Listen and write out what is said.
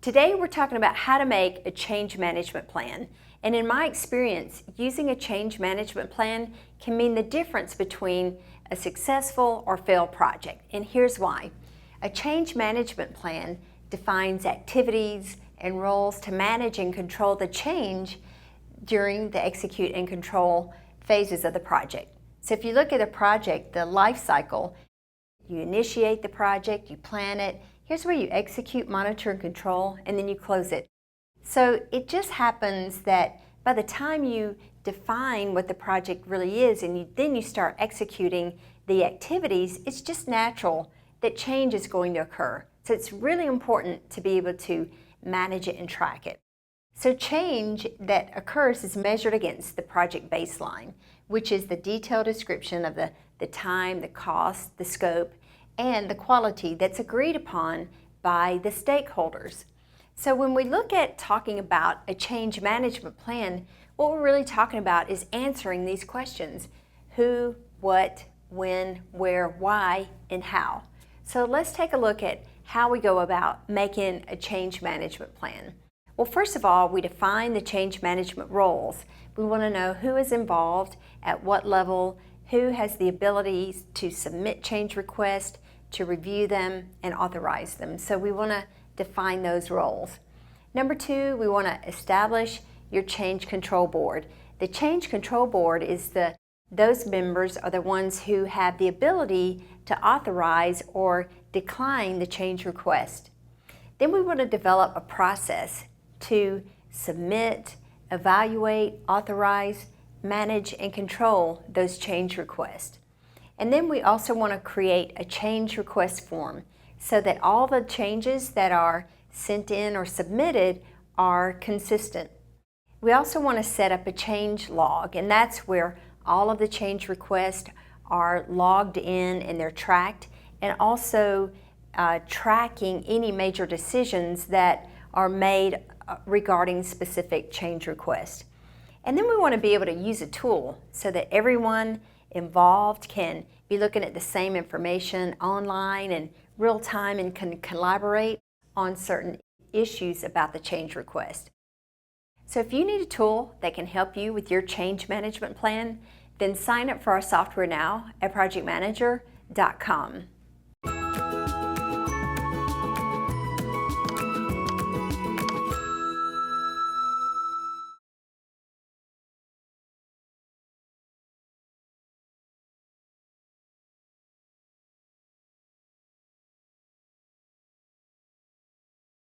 Today we're talking about how to make a change management plan. And in my experience, using a change management plan can mean the difference between a successful or failed project. And here's why. A change management plan defines activities and roles to manage and control the change during the execute and control phases of the project. So if you look at a project, the life cycle, you initiate the project, you plan it. Here's where you execute, monitor, and control, and then you close it. So it just happens that by the time you define what the project really is and then you start executing the activities, it's just natural that change is going to occur. So it's really important to be able to manage it and track it. So change that occurs is measured against the project baseline, which is the detailed description of the time, the cost, the scope, and the quality that's agreed upon by the stakeholders. So when we look at talking about a change management plan, what we're really talking about is answering these questions: who, what, when, where, why, and how. So let's take a look at how we go about making a change management plan. Well, first of all, we define the change management roles. We want to know who is involved, at what level, who has the ability to submit change requests, to review them, and authorize them. So we want to define those roles. Number two, we want to establish your change control board. The change control board is those members are the ones who have the ability to authorize or decline the change request. Then we want to develop a process to submit, evaluate, authorize, manage, and control those change requests. And then we also want to create a change request form so that all the changes that are sent in or submitted are consistent. We also want to set up a change log, and that's where all of the change requests are logged in and they're tracked, and also tracking any major decisions that are made regarding specific change requests. And then we want to be able to use a tool so that everyone involved can be looking at the same information online and real time and can collaborate on certain issues about the change request. So if you need a tool that can help you with your change management plan, then sign up for our software now at projectmanager.com.